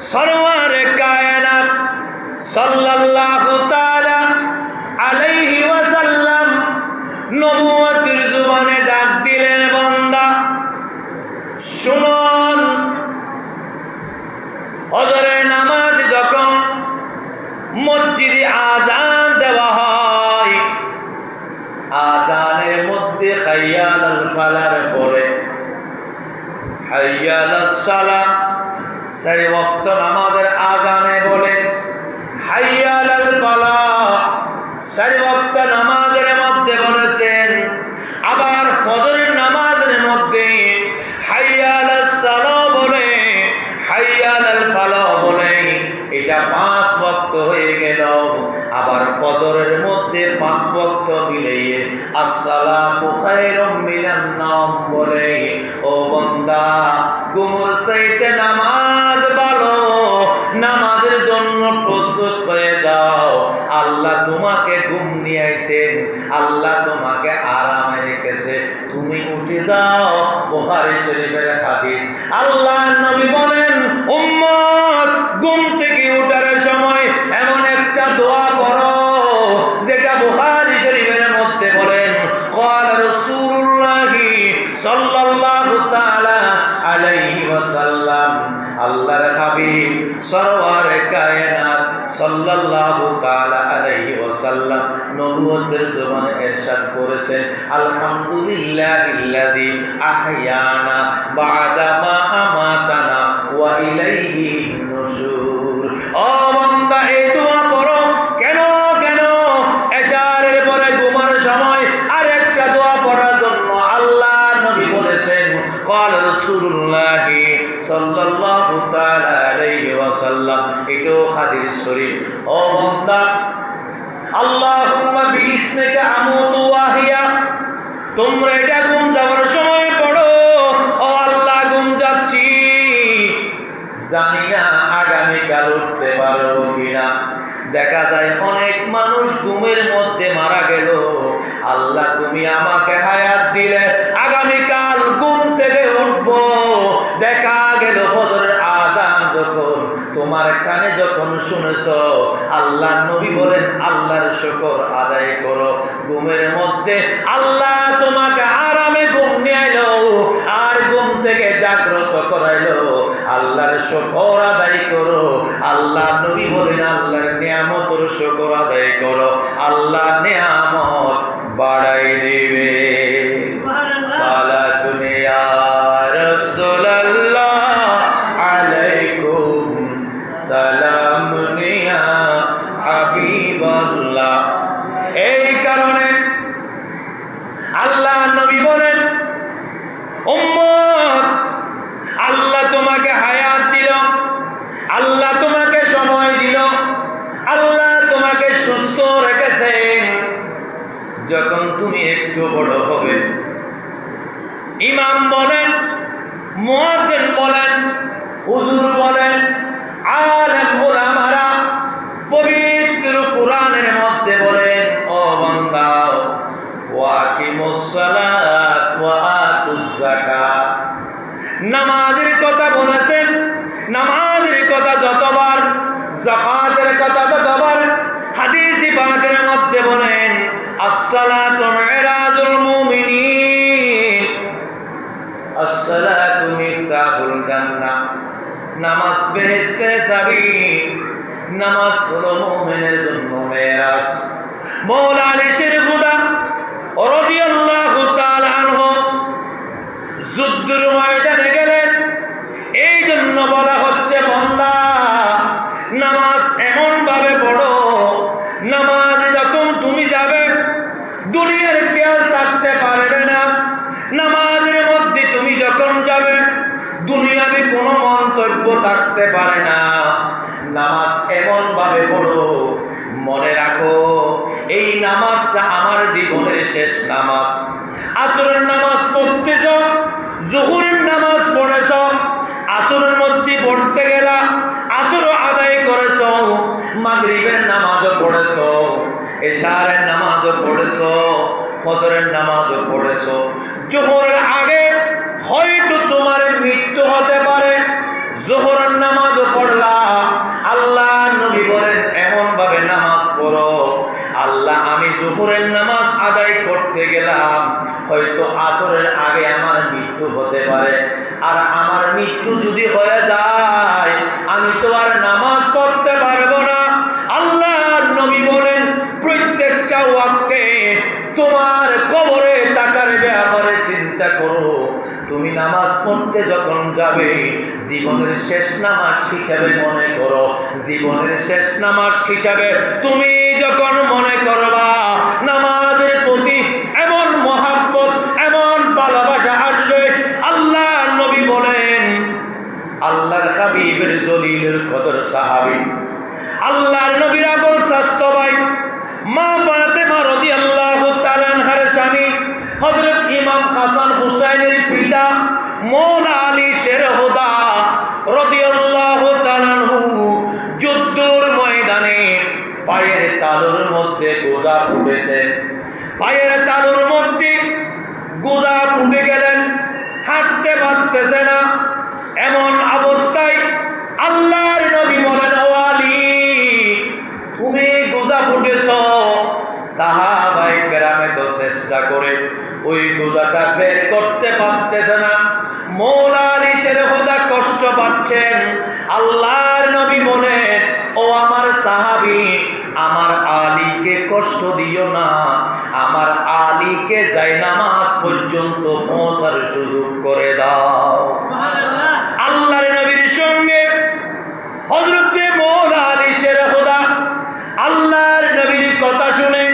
সরওয়ারে কায়নাত সাল্লাল্লাহু তাআলা আলাইহি ওয়াসাল্লাম নবুয়তের জবানে ডাক দিলেন, বান্দা শুনুন, ফজরের নামাজ যখন মসজিদে আযান দেওয়া হয়, আযানের মধ্যে হাইয়া আলাল ফালার পরে হাইয়া আলাস সালাহ, চারি ওয়াক্ত নামাজের আযানে বলে হাইয়া আলাল ফালাহ, চারি ওয়াক্ত নামাজের মধ্যে বলেছেন। আবার ফজরের নামাজের মধ্যে হাইয়া আলাস সালাহ বলে হাইয়া আলাল ফালাহ বলে, এটা 5 ওয়াক্ত হয়ে গেল। আবার ফজরের মধ্যে 5 ওয়াক্ত মিলিয়ে আসসালাতু খায়রুম মিনান নাওম বলে। ও বান্দা, ঘুমের চাইতে নামাজ ভালো, নামাজের জন্য প্রস্তুত হয়ে যাও। আল্লাহ তোমাকে ঘুম নিয়ে আইছেন, আল্লাহ তোমাকে আরামে রেখেছে, তুমি উঠে যাও। বুখারী শরীফের হাদিস। আল্লাহর নবী বলেন, উম্মত ঘুম থেকে ওঠার সময় এমন একটা দোয়া পড়ো যেটা বুখারী শরীফের মধ্যে বলেন, ক্বাল রাসূলুল্লাহ সাল্লাল্লাহু তাআলা আলাইহি ওয়াসাল্লাম, আল্লাহর হাবিব সরওয়ারে কায়নাত সাল্লাল্লাহু তাআলা আলাইহি ওয়াসাল্লাম নবুয়তের জবানে ইরশাদ করেছেন, আলহামদুলিল্লাহিল্লাযী আহয়ানা বা'দা মা আমাতানা ওয়া ইলাইহি নুশুর। ও বান্দা, এই দোয়া পড়ো। কেন কেন? এশারের পরে ঘুমার সময় আরেকটা দোয়া পড়ার জন্য আল্লাহ নবী বলেছেন, ক্বাল রাসূলুল্লাহ সাল্লাল্লাহু তাআলা আলাইহি ওয়াসাল্লাম। এটাও হাদিস শরীফ। ও বান্দা, আল্লাহুম্মা বিইসমিকা আমুতু ওয়া আহইয়া, তোমরা এটা ঘুম যাওয়ার সময় পড়ো। ও আল্লাহ, ঘুম যাচ্ছি, জানি না আগামীকাল উঠতে পারবো কিনা। দেখা যায় অনেক মানুষ ঘুমের মধ্যে মারা গেল। আল্লাহ, তুমি আমাকে হায়াত দিলে, আগামীকাল ঘুম থেকে উঠবো। দেখা গেল ফজরের আযান যখন তোমার কানে যখন শুনেছ, আল্লাহ নবী বলেন আল্লাহর শুকর আদায় করো। ঘুমের মধ্যে আল্লাহ তোমাকে আরামে ঘুম নিয়ে আইলো আর ঘুম থেকে জাগ্রত করাইলো, আল্লাহর শুকর আদায় করো। আল্লাহ নবী বলেন আল্লাহর নিয়ামতের শুকর আদায় করো, আল্লাহ নিয়ামত বাড়াই দিবে। সালাতুন ইয়া রাসূলুল্লাহ আলাইকুম সালামুন ইয়া হাবিবাল্লাহ। এই কারণে আল্লাহ নবী বলেন, উম্মত, আল্লাহ তোমাকে হায়াত দিল, আল্লাহ তোমাকে সময় দিল, আল্লাহ তোমাকে সুস্থ রেখেছেন। যখন তুমি একটু বড় হবে, ইমাম বলেন, মুয়াজ্জিন বলেন, হুজুর বলেন, আলেম উলামারা পবিত্র কোরআনের মধ্যে বলেন, ও বান্দা, ওয়াকিমুস সালাত ওয়া আতুজ যাকাত, নামাজের কথা বলেছেন। নামাজের কথা যতবার, যাকাতের কথা ততবার। হাদিসে পাকের মধ্যে বলেন, আসসালাতু মিরাজুল মুমিনিন, আসসালাতু মিফতাহুল জান্নাহ। নামাজ বেহেশতের চাবি, নামাজ হলো মুমিনের জন্য মেরাজ। মওলা আলী শের খুদা রাদিয়াল্লাহু তাআলা আনহু যুদ্ধের ময়দানে গেলেন। এই জন্য বলা হচ্ছে, বান্দা নামাজ এমন ভাবে পড়ো, নামাজে যখন তুমি যাবে দুনিয়ার কেউ থাকতে পারবে না। নামাজের মধ্যে তুমি যখন যাবে দুনিয়াবি কোনো মন্তব্য থাকতে পারে না। নামাজ এমন ভাবে পড়ো, মনে রাখো এই নামাজটা আমার জীবনের শেষ নামাজ। আসরের নামাজ পড়তেছ, জোহরের নামাজ পড়েছ, আসরের মধ্যে পড়তে গেলা, আসর আদায় করেছ, মাগরিবের নামাজও পড়েছ, এশারের নামাজও পড়েছ, ফজরের নামাজও পড়েছ। জোহরের আগে হয়তো তোমার মৃত্যু হতে পারে, জোহরের নামাজ নামাজও পড়লা, আল্লাহ নবী বলেন এমন ভাবে নামাজ পড়ো, আল্লাহ আমি জোহরের নামাজ আদায় করতে গেলাম, হয়তো আসরের আগে আমার মৃত্যু হতে পারে, আর আমার মৃত্যু যদি হয়ে যায় আমি তো আর নামাজ পড়তে পারবো না। আল্লাহ নবী বলেন প্রত্যেকটা ওয়াক্তে তোমার কবরে তাকার ব্যাপারে চিন্তা করো। তুমি নামাজ পড়তে যখন যাবে জীবনের শেষ নামাজ হিসাবে মনে করো, জীবনের শেষ নামাজ হিসাবে তুমি যখন মনে করবা নামাজের প্রতি এমন মহাব্বত এমন ভালোবাসা আসবে। আল্লাহ নবী বলেন, আল্লাহর হাবিবের জলিলের কদর সাহাবী, আল্লাহর নবীর আপন স্বাস্থ্য ভাই মা ফাতেমা রাদিয়াল্লাহু তাআলা আনহার স্বামী হযরত ইমাম হাসান হুসাইনের পিতা মওলা আলী শের হুদা রাদিয়াল্লাহু তাআলা আনহু যুদ্ধের ময়দানে পায়ের তালুর মধ্যে গোজা ফুটেছে, পায়ের তালুর মধ্যে গোজা ফুটে গেলেন, হাঁটতে পারতেছে না। এমন অবস্থায় আল্লাহর নবী বলেন, ও আলী তুমি গোজা ফুটেছ। সাহাবায়ে কেরামে তো চেষ্টা করে ওই গোজাটা বের করতে পারতেছে না, মওলা আলী শের হুদা কষ্ট পাচ্ছেন। আল্লাহর নবী বলেন, ও আমার সাহাবী আমার আলীকে কষ্ট দিও না, আমার আলীকে জায়নামাজ পর্যন্ত পৌঁছার সুযোগ করে দাও। আল্লাহর নবীর সঙ্গে হযরত মওলা আলী শের হুদা আল্লাহর নবীর কথা শুনে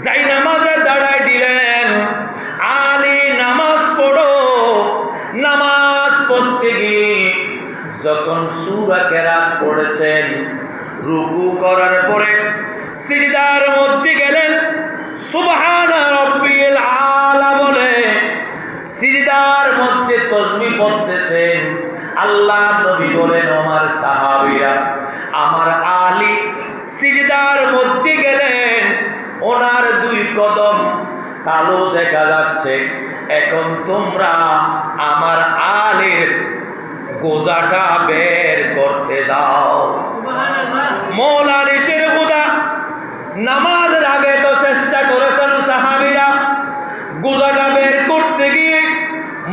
জায়নামাজে দাঁড়ায় দিলেন। আলী নামাজ পড়ো। নামাজ পড়তে গিয়ে যখন সূরা কেরাত পড়েছেন, রুকু করার পরে সিজদার মধ্যে গেলেন, সুবহানা রাব্বিল আলা বলে সিজদার মধ্যে তাসবিহ পড়তেছেন। আল্লাহ নবী বলেন, আমার সাহাবীরা আমার আলী সিজদার মধ্যে গেলেন, ওনার দুই কদম কালো দেখা যাচ্ছে, এখন তোমরা আমার আলীর গোজাটা বের করতে যাও। মওলা আলী শের হুদা নামাজের আগে তো চেষ্টা করেছেন সাহাবীরা, গোজাটা বের করতে গিয়ে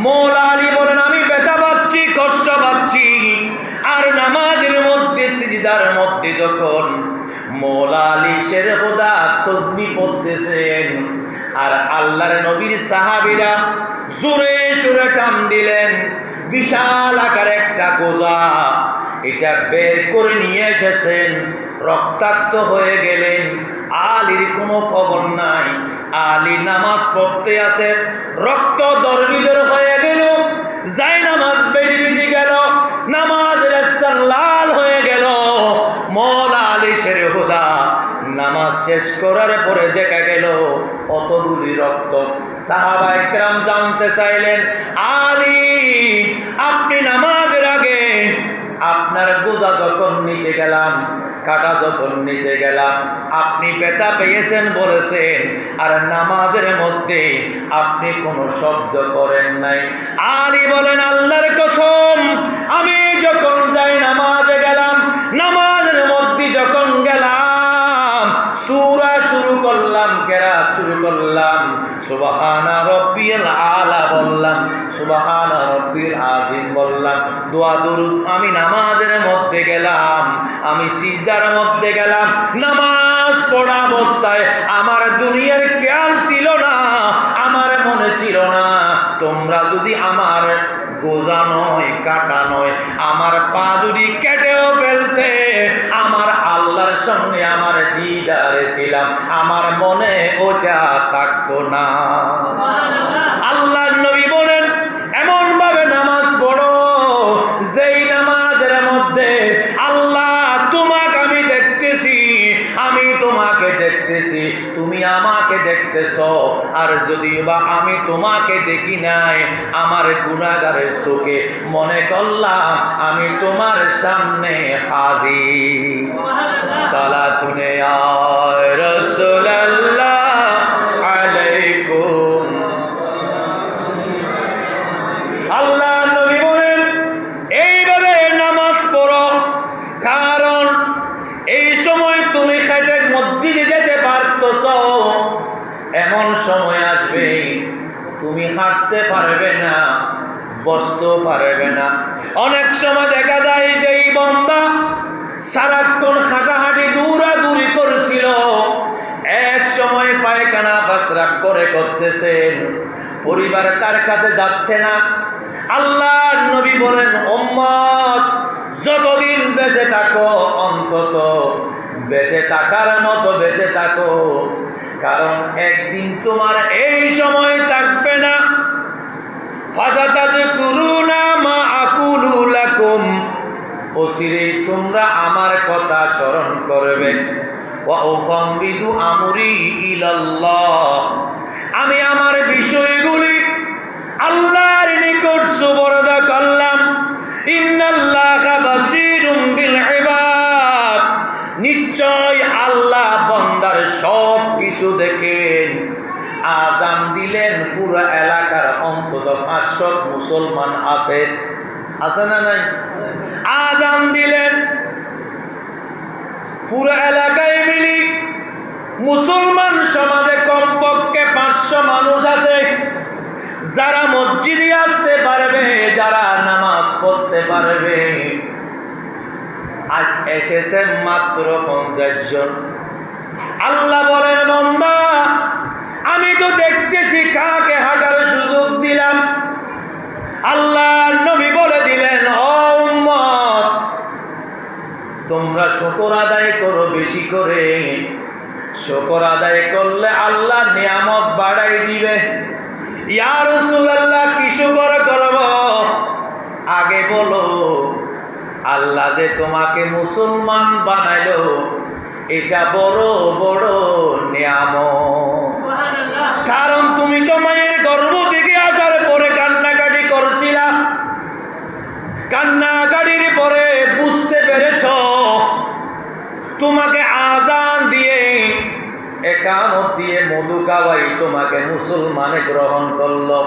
মওলা আলী বলেন আমি ব্যথা পাচ্ছি, কষ্ট পাচ্ছি। আর নামাজের মধ্যে সিজদার মধ্যে যখন মওলা আলী শের হুদা তাসবিহ পড়তেছেন আর আল্লাহর নবীর সাহাবীরা জোরে সুরে টান দিলেন, বিশাল আকার একটা গোজা এটা বের করে নিয়ে এসেছেন, রক্তাক্ত হয়ে গেলেন। আলীর কোনো খবর নাই, আলী নামাজ পড়তে আসে, রক্ত দরবিদর হয়ে গেল, জায়নামাজ বেরিয়ে গেল, নামাজের স্থান লাল হয়ে গেল। মওলা আলী শের হুদা নামাজ শেষ করার পরে দেখা গেল কতগুলি রক্ত। সাহাবায়ে কেরাম জানতে চাইলেন, আলী আপনি নামাজের আগে আপনার গোজা যখন নিতে গেলাম, কাটা যখন নিতে গেলাম, আপনি ব্যথা পেয়েছেন বলেছেন, আর নামাজের মধ্যে আপনি কোনো শব্দ করেন নাই। আলী বলেন, আল্লাহর কসম আমি যখন যাই নামাজে গেলাম, নামাজের মধ্যে যখন গেলাম সূরা শুরু করলাম, কেরাত শুরু করলাম, সুবহানা রাব্বিল আলা বললাম, সুবহানা রাব্বিল আযীম বললাম, দোয়া দরুদ আমি নামাজের মধ্যে গেলাম, আমি সিজদার মধ্যে গেলাম। নামাজ পড়া অবস্থায় আমার দুনিয়ার খেয়াল ছিল না, আমার মনে ছিল না তোমরা যদি আমার গোজা নয়, কাটা নয়, আমার পা যদি কেটেও ফেলতে, আমার আল্লাহর সঙ্গে আমার দিদারে ছিলাম, আমার মনে ওটা থাকতো না। আল্লাহর নবী বলেন এমন ভাবে নামাজ পড়ো যেই নামাজের মধ্যে আল্লাহ তোমাকে আমি দেখতেছি, আমি তোমাকে দেখতেছি, তুমি আমাকে দেখতেছ, আর যদি বা আমি তোমাকে দেখি নাই, আমার গুনাহগারের চোখে মনে করলাম আমি তোমার সামনে হাজির। সালাতুনে ইয়া রাসূলুল্লাহ আলাইকুম। আল্লাহ নবী বলেন এইভাবে নামাজ পড়ো, এমন সময় আসবে তুমি হাঁটতে পারবে না, বসতেও পারবে না। অনেক সময় দেখা যায় যে এই বান্দা সারাক্ষণ হাঁটাহাঁটি দৌড়াদৌড়ি করছিল, এক সময় পায়খানা পায়খানা করে করতেছেন, পরিবার তার কাছে যাচ্ছে না। আল্লাহর নবী বলেন, উম্মত যতদিন বেঁচে থাকো অন্তত বেঁচে থাকার মতো বেঁচে থাকো, কারণ একদিন তোমার এই সময় থাকবে না। ফাসাতাযকুরুনা মা আকুলু লাকুম, অচিরেই তোমরা আমার কথা স্মরণ করবে। ওয়া উফাউযিদু আমরি ইলাল্লাহ, আমি আমার বিষয়গুলি আল্লাহর নিকট সুপর্দ করলাম। ইন্নাল্লাহা বাসীরুম বিল ইবাদ, নিশ্চয় আল্লাহ বান্দার সব কিছু দেখেন। আযান দিলেন, পুরো এলাকার অন্তত 500 মুসলমান আছে, আছে না নাই? আযান দিলেন, পুরো এলাকায় মিলি মুসলমান সমাজে কমপক্ষে 500 মানুষ আছে যারা মসজিদে আসতে পারবে, যারা নামাজ পড়তে পারবে। আজ এসেছে মাত্র 50 জন। আল্লাহ বলেন, বান্দা আমি তো দেখতেছি কাকে হাঁটার সুযোগ দিলাম। আল্লাহর নবী বলে দিলেন, ও উম্মত তোমরা শুকর আদায় করো বেশি করে। শুকর আদায় করলে আল্লাহ নিয়ামত বাড়াই দিবে। ইয়া রাসূলুল্লাহ কি শুকর করব? আগে বলো, আল্লাহ যে তোমাকে মুসলমান বানাইলো এটা বড় বড় নিয়ামত। কারণ তুমি তো মায়ের গর্ভ থেকে আসার পরে কান্নাকাটি করছিলা, কান্নাকাটির পরে বুঝতে পেরেছ তোমাকে আযান দিয়ে একামত দিয়ে মধু খাওয়াই তোমাকে মুসলমানে গ্রহণ করলো।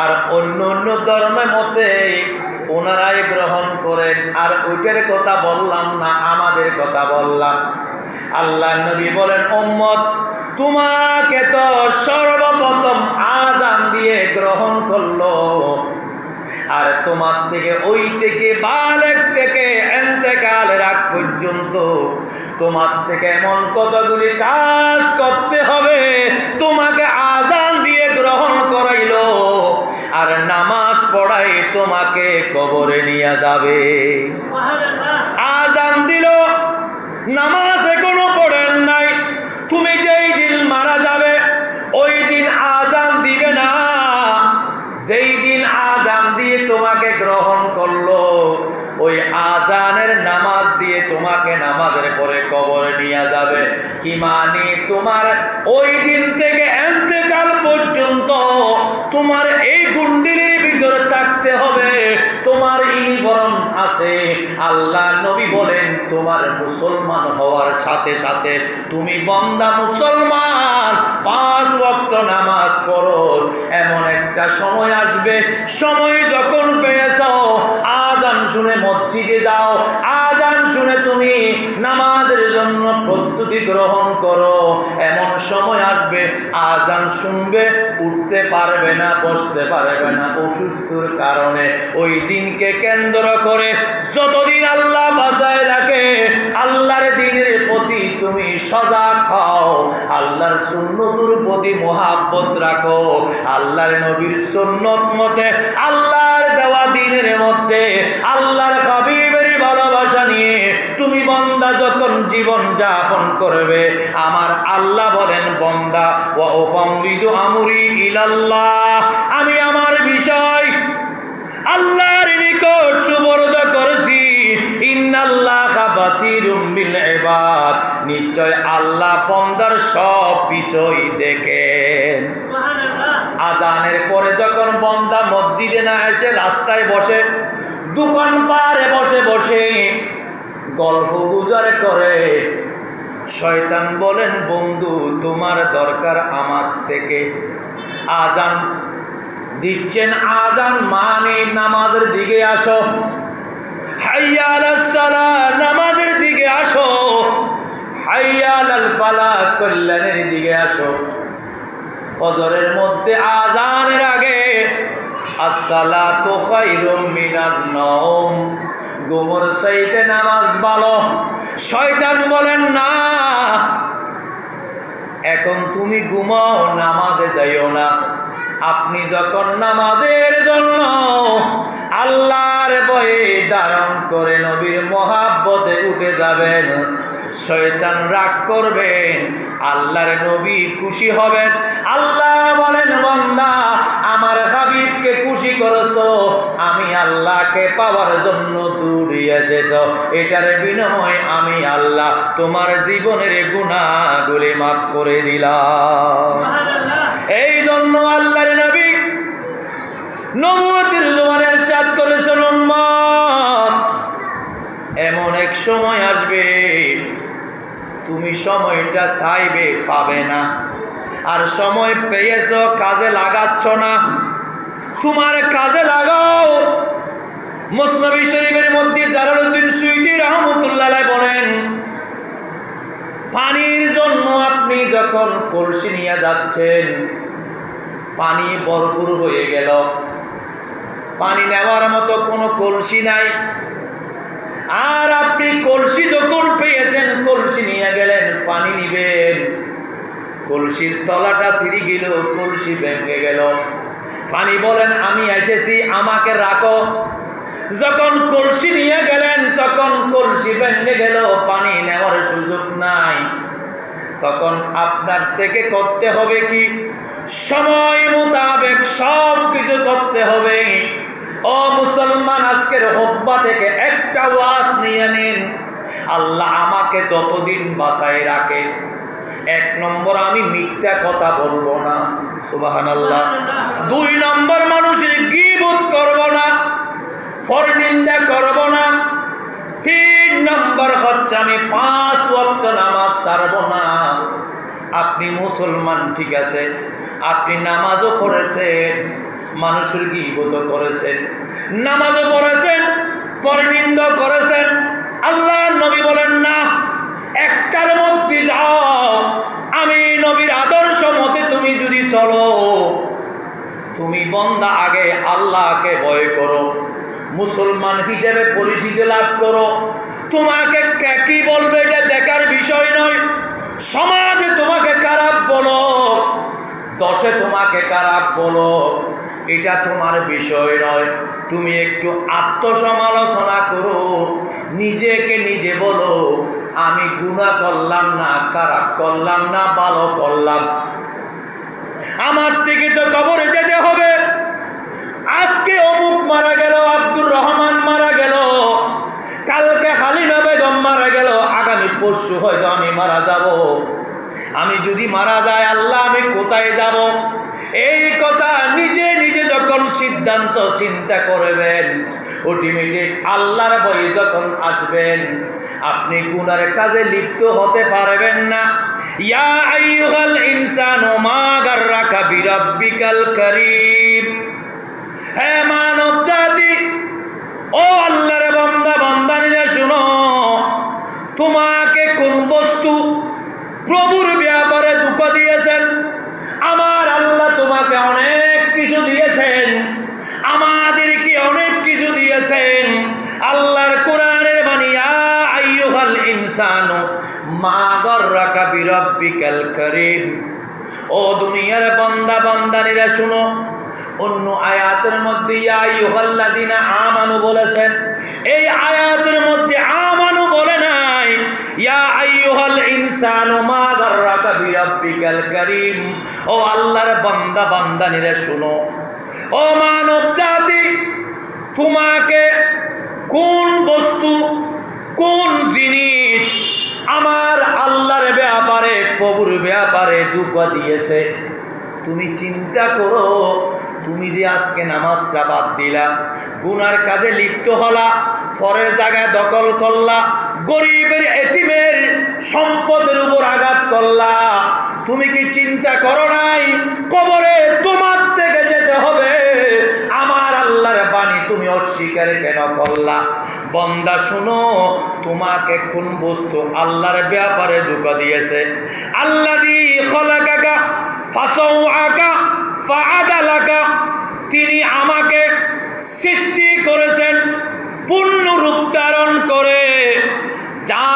আর অন্য অন্য ধর্মের মতে ওনারাই গ্রহণ করেন। আর ওইটার কথা বললাম না, আমাদের কথা বললাম। আল্লাহ নবী বলেন, উম্মত তোমাকে তো সর্বপ্রথম আযান দিয়ে গ্রহণ করলো, আর তোমার থেকে ওই থেকে বালেগ থেকে ইন্তেকালের আগ পর্যন্ত তোমার থেকে এমন কতগুলি কাজ করতে হবে তোমাকে আযান দিয়ে গ্রহণ করাইলো, আর নামাজ পড়াই তোমাকে কবরে নিয়ে যাবে। আযান দিল, নামাজ এখনো পড়েন নাই, তুমি যেই দিন মারা যাবে ওই দিন আযান দিবে না। যেই দিন আযান দিয়ে তোমাকে গ্রহণ করলো ওই আযানের নামাজ দিয়ে তোমাকে নামাজের পরে কবরে নিয়ে যাবে। কি মানে, তোমার ওই দিন থেকে ইন্তেকাল পর্যন্ত তোমার এই গুন্ডিলের ভিতরে থাকতে হবে, তোমার ইউনিফর্ম আছে। আল্লাহ নবী বলেন, তোমার মুসলমান হওয়ার সাথে সাথে তুমি বান্দা মুসলমান, 5 ওয়াক্ত নামাজ পড়ো। এমন একটা সময় আসবে, সময় যখন পেয়েছ আযান শুনে মসজিদে যাও, আযান শুনে তুমি নামাজের জন্য প্রস্তুতি গ্রহণ করো। এমন সময় আসবে আযান শুনবে, উঠতে পারবে না, বসতে পারবে না অসুস্থর কারণে। ওই দিনকে কেন্দ্র করে যতদিন আল্লাহ বাঁচায় রাখে আল্লাহর দ্বীনের প্রতি তুমি সজাগ হও, আল্লাহর সুন্নতের প্রতি মুহাব্বত রাখো, আল্লাহর নবীর সুন্নত মতে আল্লাহর দেওয়া দ্বীনের মধ্যে আল্লাহর হাবিবের ভালোবাসা নিয়ে তুমি বান্দা যখন জীবন যাপন করবে, আমার আল্লাহ বলেন, বান্দা ওয়া উফাউযিদু আমরি ইলাল্লাহ, আমি আমার বিষয় আল্লাহর নিকট সুপর্দ করেছি। ইন্নাল্লাহা বাসীরুম বিল ইবাদ, নিশ্চয় আল্লাহ বান্দার সব বিষয় দেখেন। আযানের পরে যখন বান্দা মসজিদে না এসে রাস্তায় বসে, দোকান পারে বসে বসে গল্প গুজর করে, শয়তান বলেন, বন্ধু তোমার দরকার আমার থেকে। আযান দিচ্ছেন, আযান মানে নামাজের দিকে আসো, হাইয়া আলাস সালাহ নামাজের দিকে আসো, হাইয়া আলাল ফালাহ কল্যাণের দিকে আসো। ফজরের মধ্যে আজানের আগে আসসালাতু খায়রুম মিনান নাওম, ঘুমের চাইতে নামাজ ভালো। শয়তান বলেন না, এখন তুমি ঘুমাও, নামাজে যাইও না। আপনি যখন নামাজের জন্য আল্লাহর ভয়ে ধারণ করে নবীর মহাব্বতে উঠে যাবেন, শয়তান রাগ করবেন, আল্লাহর নবী খুশি হবেন। আল্লাহ বলেন, বান্দা আমার হাবিবকে খুশি করেছো, আমি আল্লাহকে পাওয়ার জন্য দূরে এসেছো, এটার বিনিময়ে আমি আল্লাহ তোমার জীবনের গুনাহগুলি মাফ করে দিলাম। এই জন্য আল্লাহর নবী নবুয়তের জবানে ইরশাদ করেছেন, উম্মত এমন এক সময় আসবে তুমি সময়টা চাইবে পাবে না, আর সময় পেয়েছো কাজে লাগাচ্ছ না, তোমার কাজে লাগাও। মুসনবী শরীফের মধ্যে জালালউদ্দিন সুয়ুতী রাহমাতুল্লাহ আলাইহি বলেন, পানির জন্য আপনি যখন কলসি নিয়ে যাচ্ছেন, পানি ভরপুর হয়ে গেল, পানি নেওয়ার মতো কোনো কলসি নাই, আর আপনি কলসি যখন পেয়েছেন কলসি নিয়ে গেলেন পানি নিবেন, কলসির তলাটা ছিঁড়ে গেল, কলসি ভেঙে গেল। পানি বলেন আমি এসেছি, আমাকে রাখো। যখন কলসি নিয়ে গেলেন তখন কলসি ভেঙে গেল, পানি নেওয়ার সুযোগ নাই। তখন আপনার থেকে করতে হবে কি? সময় মোতাবেক সব কিছু করতে হবে। ও মুসলমান, আজকের খুতবা থেকে একটা ওয়াজ নিয়ে নিন। আল্লাহ আমাকে যতদিন বাঁচায় রাখে, 1 নম্বর আমি মিথ্যা কথা বলবো না, সুবহানাল্লাহ। 2 নম্বর মানুষের গীবত করব না, পরনিন্দা করব না। 3 নম্বর হচ্ছে আমি 5 ওয়াক্ত নামাজ ছাড়ব না। আপনি মুসলমান ঠিক আছে, আপনি নামাজও পড়েছেন, মানুষের গীবত করেছেন, নামাজও পড়েছেন, পরনিন্দা করেছেন। আল্লাহ নবী বলেন না, একটার মধ্যে যাও। আমি নবীর আদর্শ মতে তুমি যদি চলো, তুমি বান্দা আগে আল্লাহকে ভয় করো, মুসলমান হিসেবে পরিচিতি লাভ করো। তোমাকে কে কি বলবে এটা দেখার বিষয় নয়। সমাজে তোমাকে খারাপ বলো, দশে তোমাকে খারাপ বলো, এটা তোমার বিষয় নয়। তুমি একটু আত্মসমালোচনা করো, নিজেকে নিজে বলো আমি গুনাহ করলাম না, খারাপ করলাম না, ভালো করলাম। আমার থেকে তো কবরে যেতে হবে। আজকে অমুক মারা গেল, আব্দুর রহমান মারা গেল, কালকে হালিমা বেগম মারা গেল, আগামী পরশু হয়তো আমি মারা যাব। আমি যদি মারা যায় আল্লাহ আমি কোথায় যাব? এই কথা নিজে নিজে যখন সিদ্ধান্ত চিন্তা করবেন, অটোমেটিক আল্লাহর ভয় যখন আসবেন, আপনি গুনার কাজে লিপ্ত হতে পারবেন না। ইয়া আইয়ুহাল ইনসানু মা গাররাকা বিরাব্বিকাল কারীম। হে মানব জাতি, ও আল্লাহর বান্দা বান্দানীরা শুনো, তোমাকে কোন বস্তু প্রভুর ব্যাপারে দুঃখ দিয়েছেন? আমার আল্লাহ তোমাকে অনেক কিছু দিয়েছেন, আমাদেরকে অনেক কিছু দিয়েছেন। আল্লাহর কোরআনের বাণী, ইয়া আইয়ুহাল ইনসানু মা গাররাকা বিরাব্বিকাল কারীম। ও দুনিয়ার বান্দা বান্দানীরা শুনো, অন্য আয়াতের মধ্যে ইয়া আইয়ুহাল্লাযিনা আমানু বলেছেন, এই আয়াতের মধ্যে আমানু বলে নাই। ইয়া আইয়ুহাল ইনসানু মা গাররাকা বিরাব্বিকাল কারীম। ও আল্লাহর বান্দা বান্দানীরা শুনো, ও মানব জাতি, তোমাকে কোন বস্তু, কোন জিনিস আমার আল্লাহর ব্যাপারে, প্রভুর ব্যাপারে দুঃখ দিয়েছে? তুমি চিন্তা করো, তুমি যে আজকে নামাজটা বাদ দিলা, গুনার কাজে লিপ্ত হলা, পরের জায়গায় দখল করলা, গরিবের এতিমের সম্পদের উপর আঘাত করলা, তুমি কি চিন্তা করো নাই কবরে তোমার থেকে যেতে হবে? আমার আল্লাহ আল্লাহর বাণী তুমি অস্বীকার কেন করলা? বান্দা শুনো, তোমাকে কোন বস্তু আল্লাহর ব্যাপারে ধোঁকা দিয়েছে? আল্লাযী খলাকাকা ফাসাওয়াকা ফাআদালাকা, তিনি আমাকে সৃষ্টি করেছেন পূর্ণ রূপ ধারণ করে। যা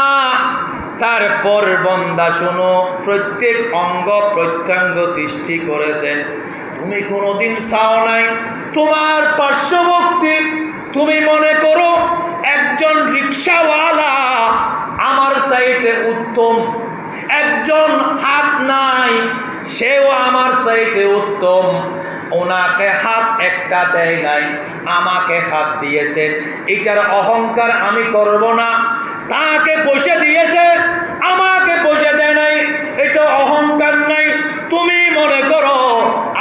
তারপর বান্দা শুনো, প্রত্যেক অঙ্গ প্রত্যঙ্গ সৃষ্টি করেছেন। তুমি কোনোদিন চাও নাই তোমার পার্শ্ববর্তী, তুমি মনে করো একজন রিক্সাওয়ালা আমার চাইতে উত্তম, একজন হাত নাই সেও আমার চাইতে উত্তম, ওনাকে হাত একটা দেয় নাই, আমাকে হাত দিয়েছেন, এটার অহংকার আমি করব না। তাকে পয়সা দিয়েছে, আমাকে পয়সা দেয় নাই, এটা অহংকার নাই। তুমি মনে করো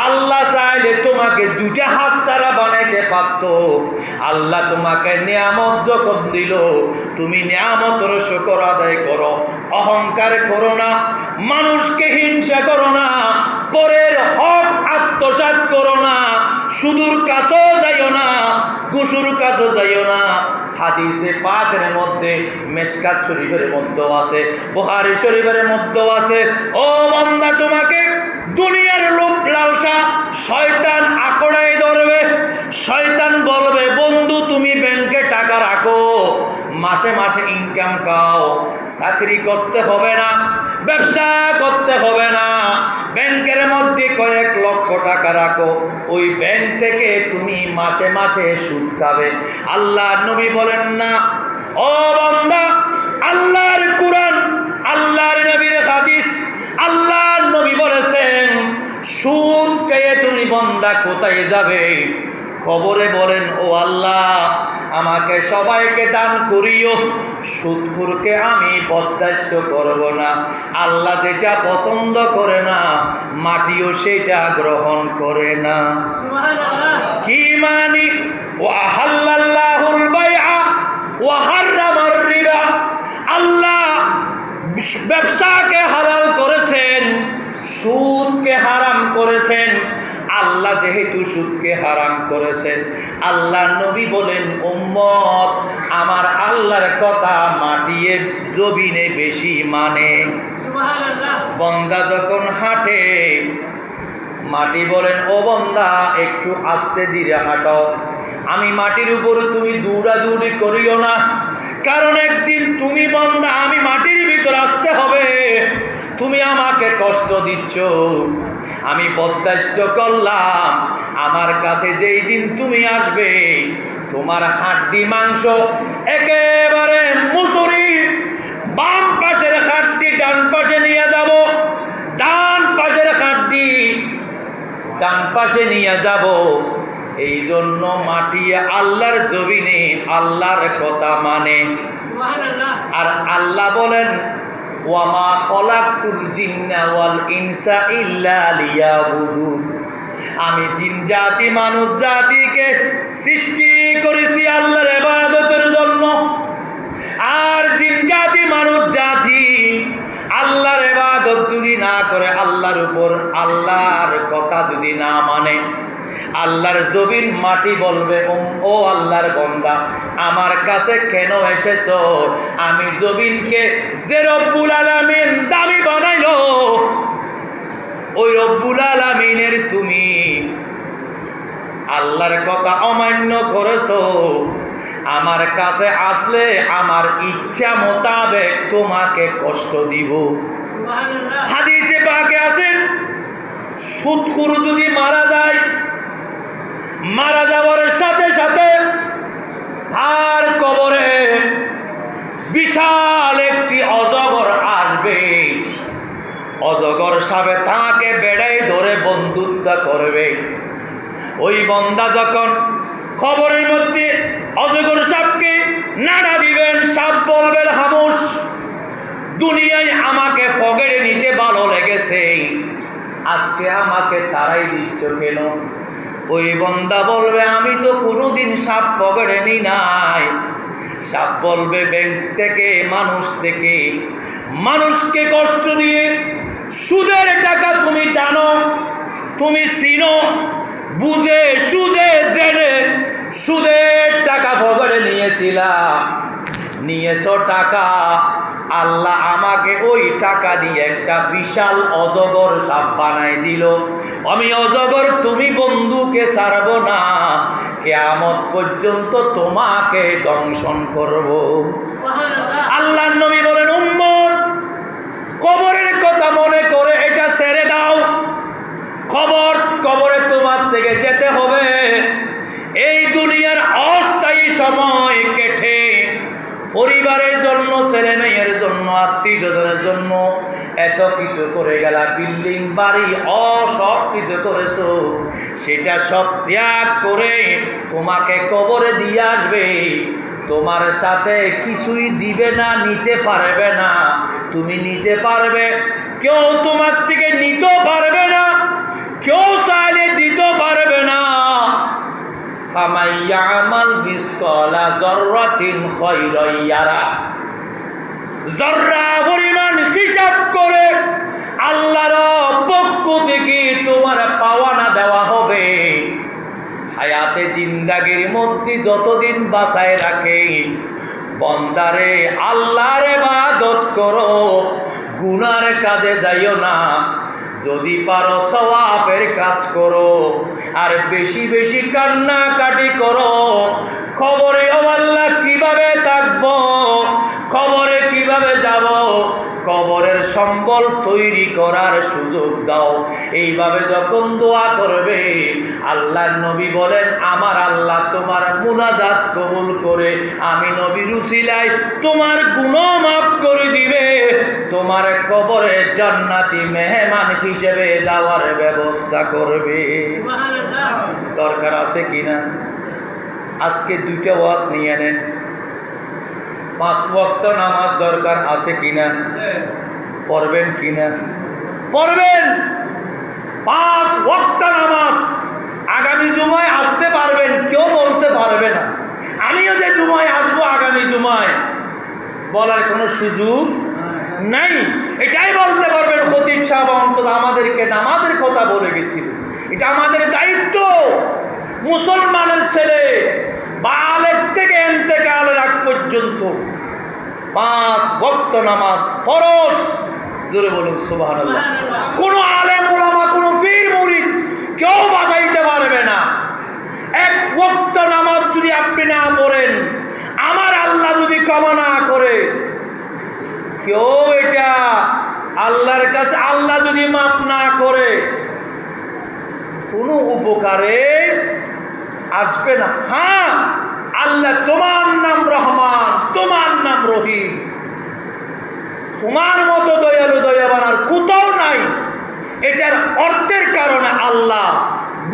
আল্লাহ চাইলে তোমাকে দুটা হাত ছাড়া বানাইতে পারত। আল্লাহ তোমাকে নিয়ামত যখন দিল, তুমি নিয়ামতের শুকর আদায় করো, অহংকার করো না, মানুষকে হিংসা করো না, পরের হক আত্মসাৎ করো না, সুদূর কাছেও যাইও না, কুসুর কাছেও যাইও না। হাদিসে পাকের মধ্যে, মিশকাত শরীফের মধ্যেও আছে, বুখারী শরীফের মধ্যেও আছে, ও বান্দা তোমাকে দুনিয়ার লোভ লালসা শয়তান আকড়ায় ধরবে। শয়তান বলবে, বন্ধু তুমি ব্যাংকে টাকা রাখো, মাসে মাসে ইনকাম খাও, চাকরি করতে হবে না, ব্যবসা করতে হবে না, ব্যাংকের মধ্যে কয়েক লক্ষ টাকা রাখো, ওই ব্যাংক থেকে তুমি মাসে মাসে সুদ খাবে। আল্লাহ নবী বলেন না, ও বান্দা, আল্লাহর কুরআন, আল্লাহর নবীর হাদিস, আল্লাহর নবী বলেছেন সুদ খেয়ে তুমি বান্দা কোথায় যাবে? খবরে বলেন, ও আল্লাহ আমাকে সবাইকে দান করিও, সুদখোরকে আমি বরদাস্ত করব না। আল্লাহ যেটা পছন্দ করে না, মাটিও সেটা গ্রহণ করে না। কি মানি? ওয়া হাল্লাল্লাহুল বাইআ ওয়া হাররামার রিবা, আল্লাহ ব্যবসাকে হালাল করেছেন, সুদকে হারাম করেছেন। আল্লাহ যেহেতু সুদকে হারাম করেছেন, আল্লাহ নবী বলেন, উম্মত আমার আল্লাহর কথা মাটিয়ে জমিনে বেশি মানে। বান্দা যখন হাঁটে, মাটি বলেন, ও বান্দা একটু আস্তে ধীরে হাঁটো, আমি মাটির উপর, তুমি দৌড়াদৌড়ি করিও না, কারণ একদিন তুমি বান্দা আমি মাটির ভিতর আসতে হবে। তুমি আমাকে কষ্ট দিচ্ছ, আমি বরদাস্ত করলাম। আমার কাছে যেই দিন তুমি আসবে, তোমার হাড্ডি মাংস একেবারে মুসুরি, বাম পাশের হাড্ডি ডান পাশে নিয়ে যাব, ডান পাশের হাড্ডি ডান পাশে নিয়ে যাব। এই জন্য মাটি আল্লাহর জমিনে আল্লাহর কথা মানে। আর আল্লাহ বলেন, ওয়ামা খলাকতুল জিন্না ওয়াল ইনসা ইল্লা লিয়াবুদুন, আমি জিন জাতি মানুষ জাতিকে সৃষ্টি করেছি আল্লাহর ইবাদতের জন্য। আর জিন জাতি মানুষ জাতি আল্লাহর ইবাদত যদি না করে, আল্লাহর উপর আল্লাহর কথা যদি না মানে, আল্লাহর জমিন মাটি বলবে, ও আল্লাহর বান্দা আমার কাছে কেন এসেছো? আমি জমিনকে যে রব্বুল আলামিন দামি বানাইলো, ওই রব্বুল আলামিনের তুমি আল্লাহর কথা অমান্য করেছো। আমার কাছে আসলে আমার ইচ্ছা মোতাবেক তোমাকে কষ্ট দিব। হাদিসে পাকে আছে, সুদখোর যদি মারা যায়, মারা যাওয়ার সাথে সাথে তার কবরে বিশাল একটি অজগর আসবে। অজগর সাপে তাকে বেড়াই ধরে বন্ধুত্ব করবে। ওই বান্দা যখন কবরের মধ্যে অজগর সাপকে নাড়া দিবেন, সাপ বলবেন, হামুস, দুনিয়ায় আমাকে ফগড়ে নিতে ভালো লেগেছে, আজকে আমাকে তারাই দিচ্ছ কেন? ওই বান্দা বলবে, আমি তো কোনোদিন সাপ পকেটে নি নাই। সাপ বলবে, ব্যাংক থেকে, মানুষ থেকে, মানুষকে কষ্ট দিয়ে সুদের টাকা তুমি জানো, তুমি চিনো, বুঝে সুঝে জেনে সুদের টাকা পকেটে নিয়েছিলাম, নিয়েছো টাকা, আল্লাহ আমাকে ওই টাকা দিয়ে একটা বিশাল অজগর সাপ বানাই দিল। আমি অজগর, তুমি বন্ধুকে ছাড়বো না, কিয়ামত পর্যন্ত তোমাকে দংশন করব। আল্লাহর নবী বলেন, উম্মত কবরের কথা মনে করে এটা ছেড়ে দাও। কবরে তোমার থেকে যেতে হবে। এই দুনিয়ার অস্থায়ী সময় কেটে পরিবারের জন্য, ছেলে মেয়ের জন্য, আত্মীয় স্বজনের জন্য এত কিছু করে গেলা, বিল্ডিং বাড়ি সব কিছু করেছো, সেটা সব ত্যাগ করে তোমাকে কবরে দিয়ে আসবে। তোমার সাথে কিছুই দিবে না, নিতে পারবে না। তুমি নিতে পারবে, কেউ তোমার থেকে নিতেও পারবে না, কেউ চাইলে দিতে পারবে না। ফামাইয়ামাল মিসকালা যাররাতিন খায়রান ইয়ারা, যাররা পরিমাণ হিসাব করে আল্লাহর পক্ষ থেকে তোমার পাওয়ানা দেওয়া হবে। হায়াতে জিন্দাগির মধ্যে যতদিন বাঁচায় রাখে, বন্দারে আল্লাহর ইবাদত করো, গুনার কাজে যাইও না। যদি পারো সওয়াবের কাজ করো, আর বেশি বেশি কান্নাকাটি করো। কবরে ও আল্লাহ কিভাবে থাকবো, কবরে কিভাবে যাব, কবরের সম্বল তৈরি করার সুযোগ দাও। এইভাবে যখন দোয়া করবে, আল্লাহর নবী বলেন, আমার আল্লাহ তোমার মুনাজাত কবুল করে আমি নবীর উসিলায় তোমার গুনাহ মাফ করে দিবে, তোমার কবরে জান্নাতি মেহমান হিসেবে যাওয়ার ব্যবস্থা করবে। দরকার আছে কিনা? আজকে দুইটা ওয়াজ নিয়ে নেন। 5 ওয়াক্ত নামাজ দরকার আছে কিনা? পড়বেন কিনা? পড়বেন। 5 ওয়াক্ত নামাজ আগামী জুমায় আসতে পারবেন, কেউ বলতে পারবে না আমিও যে জুমায় আসবো আগামী জুমায়, বলার কোনো সুযোগ নাই। এটাই বলতে পারবেন খতিব সাহেব অন্তত আমাদেরকে নামাজের কথা বলে গেছিল। এটা আমাদের দায়িত্ব। মুসলমানের ছেলে বালেগ থেকে ইন্তেকালের আগ পর্যন্ত 5 ওয়াক্ত নামাজ ফরজ। জোরে বলুন সুবহানাল্লাহ। কোনো আলেম ওলামা, কোনো পীর মুরিদ কেউ বাঁচাইতে পারবে না। 1 ওয়াক্ত নামাজ যদি আপনি না পড়েন, আমার আল্লাহ যদি ক্ষমা না করে, কেউ এটা আল্লাহর কাছে, আল্লাহ যদি মাফ না করে, কোনো উপকারে আসবে না। হ্যাঁ, আল্লাহ তোমার নাম রহমান, তোমার নাম রহিম, তোমার মতো দয়ালু দয়াবান আর কোথাও নাই। এটার অর্থের কারণে আল্লাহ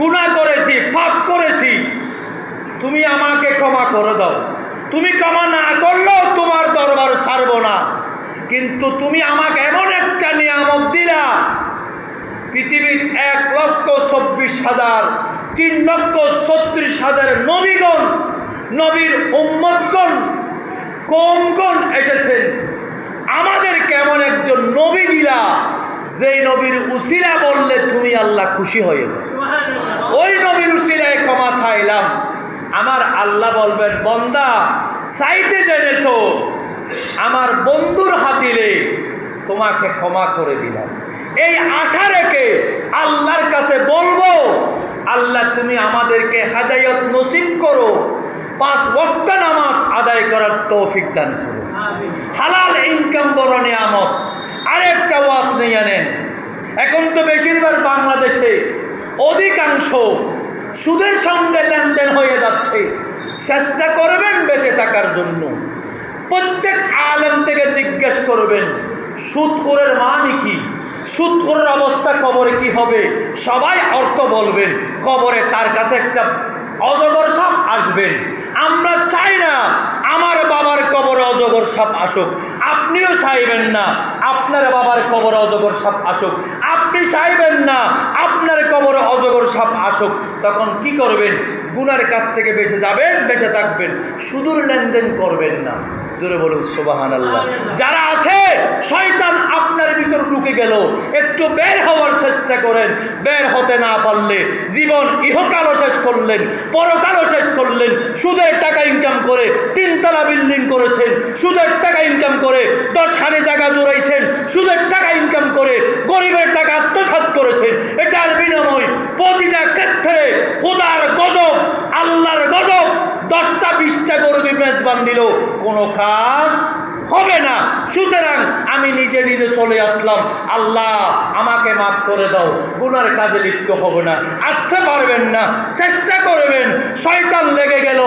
গুনাহ করেছি, পাপ করেছি, তুমি আমাকে ক্ষমা করে দাও। তুমি ক্ষমা না করলেও তোমার দরবার ছাড়ব না, কিন্তু তুমি আমাকে এমন একটা নিয়ামত দিলা, পৃথিবীর 1,24,000 3,36,000 নবীগণ, নবীর উম্মতগণ, কওমগণ এসেছেন। আমাদের কেমন একজন নবী দিলা, যেই নবীর উসিলা বললে তুমি আল্লাহ খুশি হয়ে যাও। ওই নবীর উসিলায় ক্ষমা চাইলাম, আমার আল্লাহ বলবেন, বন্দা চাইতে জেনেছো, আমার বন্ধুর হাতিলে তোমাকে ক্ষমা করে দিলাম। এই আশা রেখে আল্লাহর কাছে বলবো, আল্লাহ তুমি আমাদেরকে হেদায়েত নসিব করো, 5 ওয়াক্ত নামাজ আদায় করার তৌফিক দান করো। হালাল ইনকাম বড় নিয়ামত। আরেকটা ওয়াজ নিয়ে নেন। এখন তো বেশিরভাগ বাংলাদেশে অধিকাংশ সুদের সঙ্গে লেনদেন হয়ে যাচ্ছে। চেষ্টা করবেন বেঁচে থাকার জন্য। প্রত্যেক আলেম থেকে জিজ্ঞেস করবেন সুদখোরের মানে কি, সুদখোরের অবস্থা কবরে কি হবে। সবাই অর্থ বলবেন। কবরে তার কাছে একটা অজগর সাপ আসবেন। আমরা চাই না আমার বাবার কবরে অজগর সাপ আসুক, আপনিও চাইবেন না আপনার বাবার কবরে অজগর সাপ আসুক, আপনি চাইবেন না আপনার কবরে অজগর সাপ আসুক। তখন কি করবেন? গুনার কাছ থেকে বেঁচে যাবেন, বেঁচে থাকবেন, সুদূর লেনদেন করবেন না। জোরে বলুন সুবহানাল্লাহ। যারা আছে শয়তান আপনার ভিতর ঢুকে গেল, একটু বের হওয়ার চেষ্টা করেন। বের হতে না পারলে জীবন ইহকালও শেষ করলেন, পরকালও শেষ করলেন। সুদের টাকা ইনকাম করে 3 তলা বিল্ডিং করেছেন, সুদের টাকা ইনকাম করে 10 খানি জায়গা জোড়াইছেন, সুদের টাকা ইনকাম করে গরিবের টাকা আত্মসাৎ করেছেন। এটার বিনিময় প্রতিটা ক্ষেত্রে খোদার গজব, আল্লাহর গজব। 10টা 20টা গরু মেজবান দিল, কোনো কাজ হবে না। সুতরাং আমি নিজে নিজে চলে আসলাম, আল্লাহ আমাকে মাফ করে দাও, গুনার কাজে লিপ্ত হব না। আসতে পারবেন না, চেষ্টা করবেন, শয়তান লেগে গেল,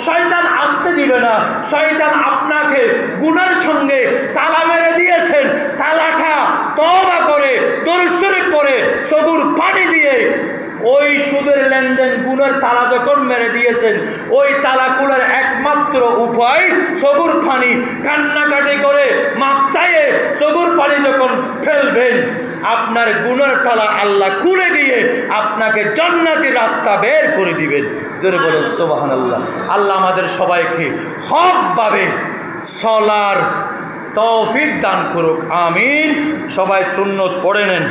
শয়তান আসতে দিবে না। শয়তান আপনাকে গুনার সঙ্গে তালা মেরে দিয়েছেন, তালাটা তওবা করে দরুদ শরীফ পড়ে চোখের পানি দিয়ে ওই সুদের লেনদেন গুনার তালা যখন মেরে দিয়েছেন, ওই তালা খোলার একমাত্র উপায় চোখের পানি, কান্নাকাটি করে মাপ চাইয়ে চোখের পানি যখন ফেলবেন, আপনার গুনার তালা আল্লাহ খুলে দিয়ে আপনাকে জান্নাতের রাস্তা বের করে দিবেন। জোরে বলেন সুবহানাল্লাহ। আল্লাহ আমাদের সবাইকে হকভাবে চলার তৌফিক দান করুক, আমিন। সবাই সুন্নত পড়ে নেন।